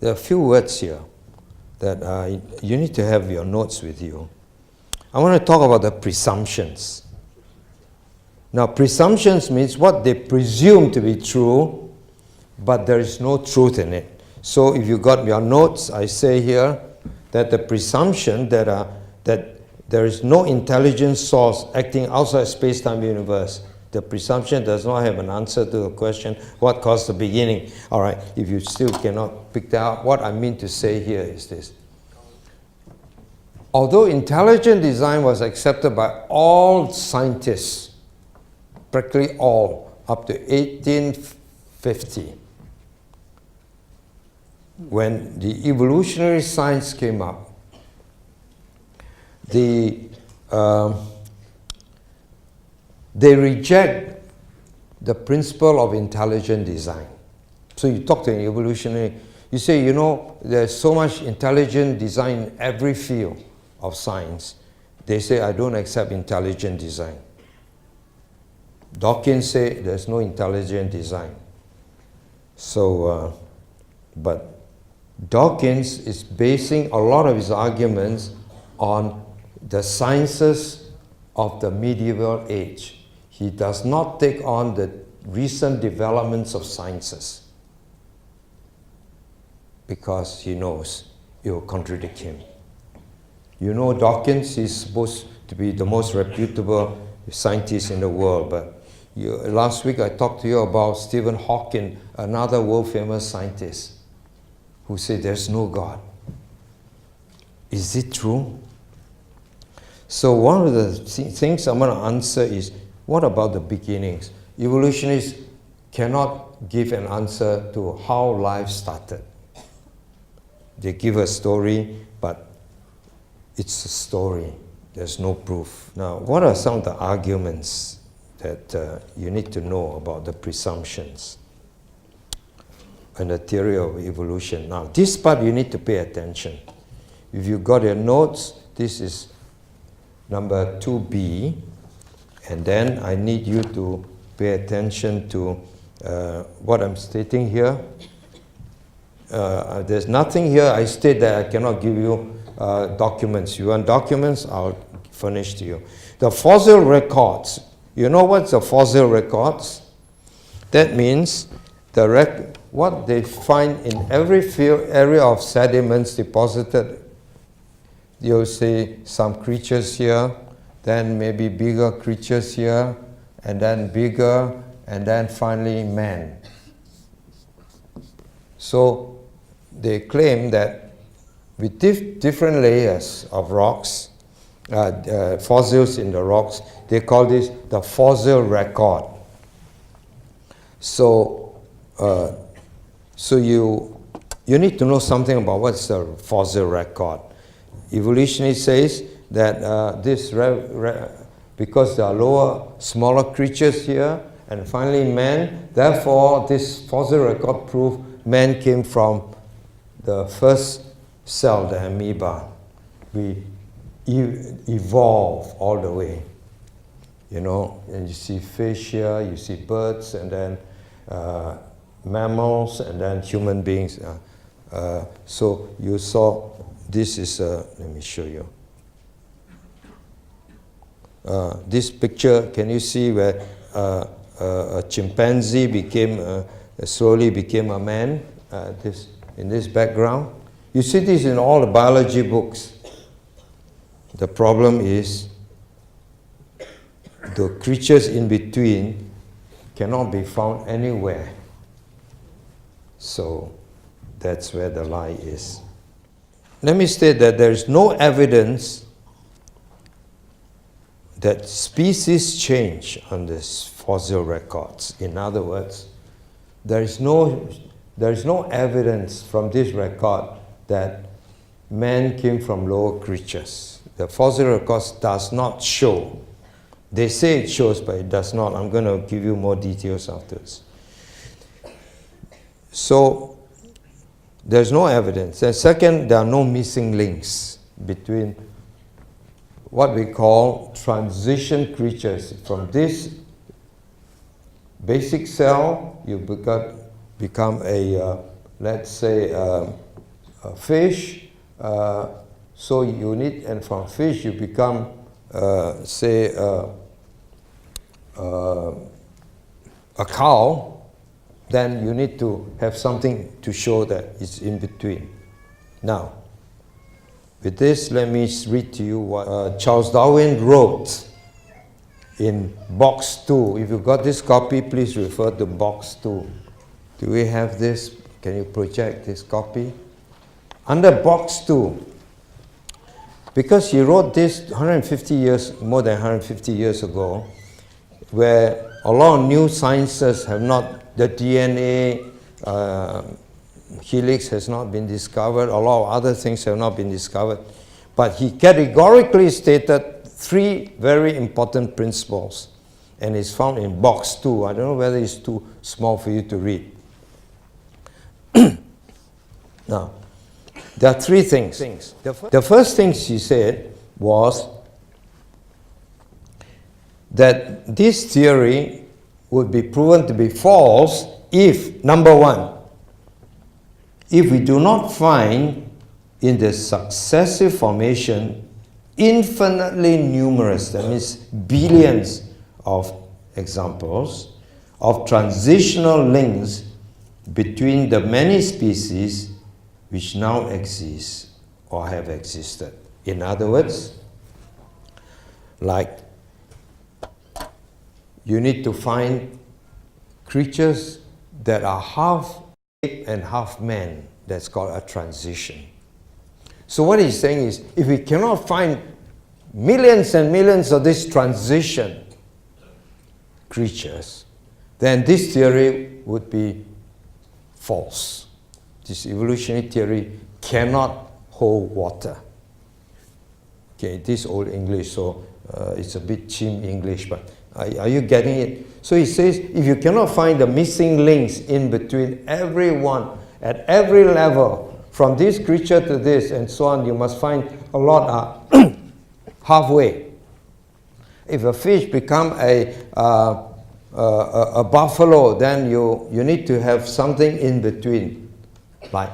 there are a few words here that you need to have your notes with you. I want to talk about the presumptions. Now, presumptions means what they presume to be true, but there is no truth in it. So if you got your notes, I say here that the presumption that there is no intelligent source acting outside space-time universe. The presumption does not have an answer to the question, what caused the beginning? All right, if you still cannot pick that up, what I mean to say here is this. Although intelligent design was accepted by all scientists, practically all, up to 1850, when the evolutionary science came up, they reject the principle of intelligent design. So you talk to an evolutionary, you say, you know, there's so much intelligent design in every field of science. They say, I don't accept intelligent design. Dawkins say there's no intelligent design. So, but Dawkins is basing a lot of his arguments on the sciences of the medieval age. He does not take on the recent developments of sciences because he knows it will contradict him. You know, Dawkins is supposed to be the most reputable scientist in the world, but last week I talked to you about Stephen Hawking, another world-famous scientist, who said there's no God. Is it true? So one of the things I'm going to answer is, what about the beginnings? Evolutionists cannot give an answer to how life started. They give a story, but it's a story. There's no proof. Now, what are some of the arguments that you need to know about the presumptions and the theory of evolution? Now, this part you need to pay attention. If you got your notes, this is number 2B, and then I need you to pay attention to what I'm stating here. There's nothing here I state that I cannot give you documents. You want documents? I'll furnish to you. The fossil records. You know what's the fossil records? That means what they find in every area of sediments deposited. You'll see some creatures here, then maybe bigger creatures here, and then bigger, and then finally man. So they claim that with different layers of rocks, fossils in the rocks, they call this the fossil record. So, you need to know something about what's the fossil record. Evolutionary says that because there are smaller creatures here, and finally man, therefore this fossil record proves man came from the first cell, the amoeba. We evolve all the way. You know, and you see fish here, you see birds, and then mammals, and then human beings. So you saw, this is, let me show you. This picture, can you see where a chimpanzee slowly became a man, in this background? You see this in all the biology books. The problem is the creatures in between cannot be found anywhere. So that's where the lie is. Let me state that there is no evidence that species change on these fossil records. In other words, there is no evidence from this record that man came from lower creatures. The fossil records does not show. They say it shows, but it does not. I'm going to give you more details afterwards. So there's no evidence. And second, there are no missing links between what we call transition creatures. From this basic cell, you become a, let's say, a fish, so you need, and from fish you become, say, a cow, then you need to have something to show that it's in between. Now, with this, let me read to you what Charles Darwin wrote in box 2. If you got this copy, please refer to box 2. Do we have this? Can you project this copy? Under box 2, because he wrote this 150 years, more than 150 years ago, where a lot of new sciences have not, the DNA helix has not been discovered, a lot of other things have not been discovered, but he categorically stated 3 very important principles, and it's found in box 2. I don't know whether it's too small for you to read. Now, there are 3 things. The first thing she said was that this theory would be proven to be false if, number 1, if we do not find in the successive formation infinitely numerous, that means billions of examples of transitional links between the many species which now exist or have existed. In other words, like you need to find creatures that are half ape and half man. That's called a transition. So what he's saying is, if we cannot find millions and millions of these transition creatures, then this theory would be false. This evolutionary theory cannot hold water. Okay, this old English, so it's a bit chim English, but are you getting it? So he says, if you cannot find the missing links in between everyone at every level, from this creature to this and so on, you must find a lot halfway. If a fish become a buffalo, then you need to have something in between. Like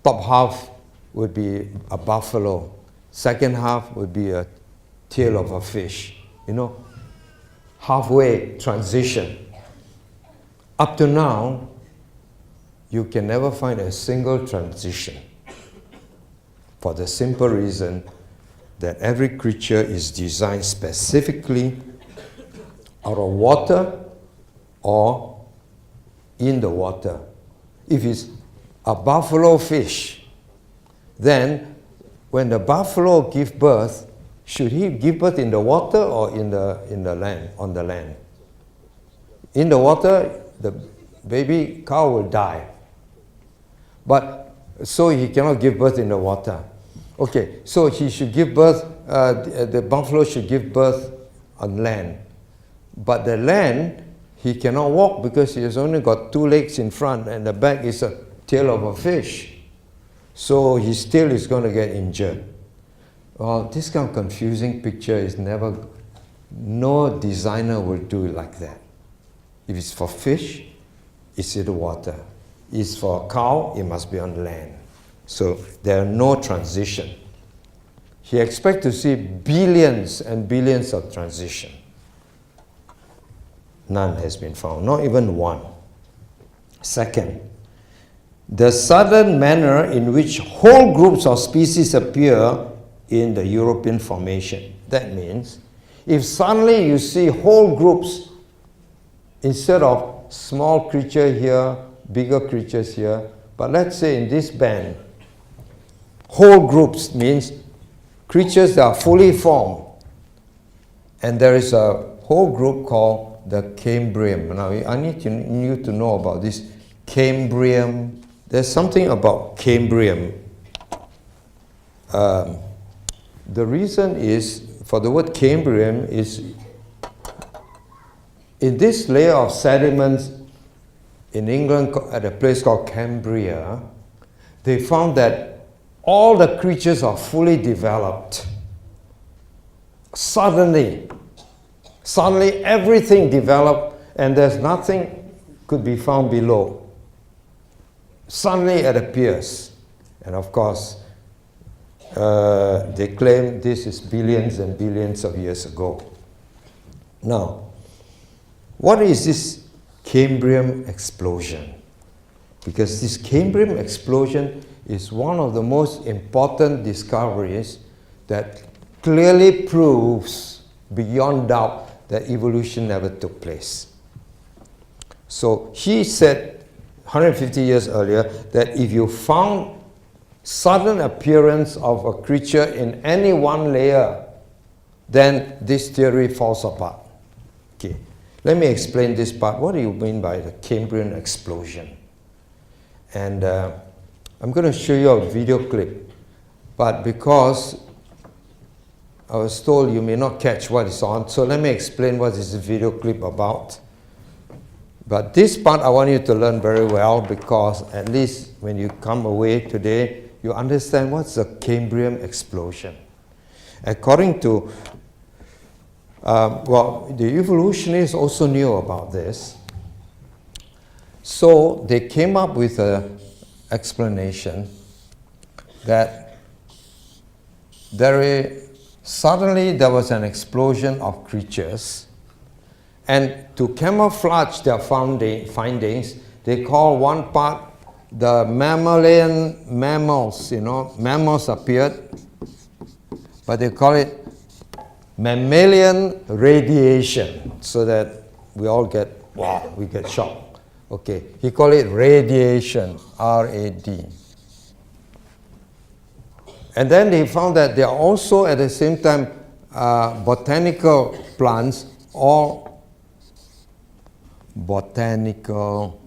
top half would be a buffalo, second half would be a tail of a fish. You know, halfway transition. Up to now, you can never find a single transition, for the simple reason that every creature is designed specifically out of water or in the water. If it's a buffalo fish, then when the buffalo gives birth, should he give birth in the water or in the land, on the land? In the water, the baby cow will die. But so he cannot give birth in the water. Okay, so he should give birth, the buffalo should give birth on land. But the land, he cannot walk because he has only got 2 legs in front and the back is a tail of a fish. So his tail is going to get injured. Well, this kind of confusing picture is never, no designer will do it like that. If it's for fish, it's in the water. It's for a cow, it must be on land. So there are no transition. He expects to see billions and billions of transition. None has been found, not even one. Second, the sudden manner in which whole groups of species appear in the European formation. That means, if suddenly you see whole groups, instead of small creature here, bigger creatures here, but let's say in this band, whole groups means creatures that are fully formed. And there is a whole group called the Cambrian. Now, I need you to know about this Cambrian. There's something about Cambrian. The reason is, for the word Cambrian, is in this layer of sediments in England at a place called Cambria, they found that all the creatures are fully developed. Suddenly everything developed and there's nothing could be found below. Suddenly it appears. And of course, they claim this is billions and billions of years ago. Now, what is this Cambrian explosion? Because this Cambrian explosion is one of the most important discoveries that clearly proves beyond doubt that evolution never took place. So he said 150 years earlier that if you found sudden appearance of a creature in any one layer, then this theory falls apart. Okay, let me explain this part. What do you mean by the Cambrian explosion? And I'm going to show you a video clip, but because I was told you may not catch what is on, so let me explain what is the video clip about. But this part I want you to learn very well, because at least when you come away today, you understand what's the Cambrian explosion. According to, well, the evolutionists also knew about this. So they came up with an explanation that suddenly there was an explosion of creatures, and to camouflage their findings, they call one part the mammalian mammals. You know, mammals appeared, but they call it mammalian radiation, so that we all get, wow, we get shocked. Okay, he called it radiation, R-A-D. And then they found that there are also at the same time botanical plants, or botanical,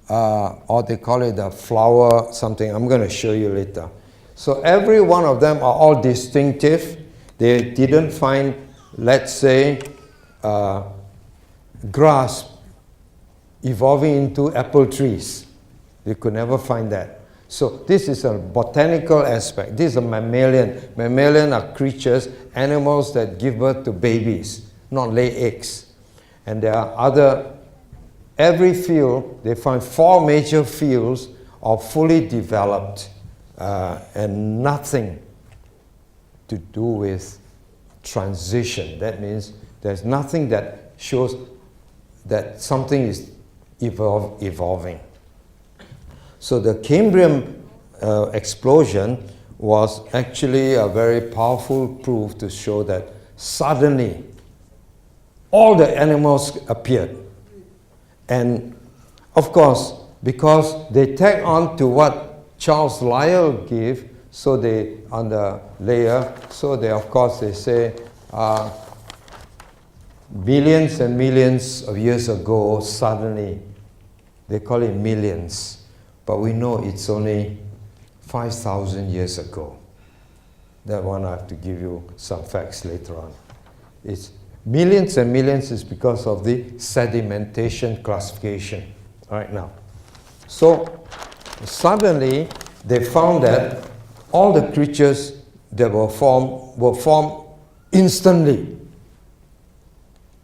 or they call it the flower something. I'm going to show you later. So every one of them are all distinctive. They didn't find, let's say, grass evolving into apple trees. They could never find that. So this is a botanical aspect. This is a mammalian. Mammalian are creatures, animals that give birth to babies, not lay eggs. And there are other, every field, they find 4 major fields are fully developed and nothing to do with transition. That means there's nothing that shows that something is evolving. So the Cambrian explosion was actually a very powerful proof to show that suddenly all the animals appeared. And of course, because they tag on to what Charles Lyell gave, so they, on the layer, so they, of course, they say, millions and millions of years ago, suddenly, they call it millions, but we know it's only 5,000 years ago. That one I have to give you some facts later on. It's millions and millions is because of the sedimentation classification right now. So suddenly they found that all the creatures that were formed instantly,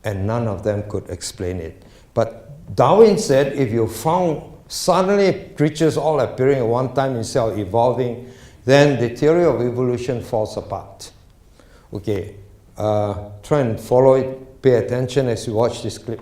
and none of them could explain it. But Darwin said if you found suddenly creatures all appearing at one time instead of evolving, then the theory of evolution falls apart. Okay, try and follow it, pay attention as you watch this clip.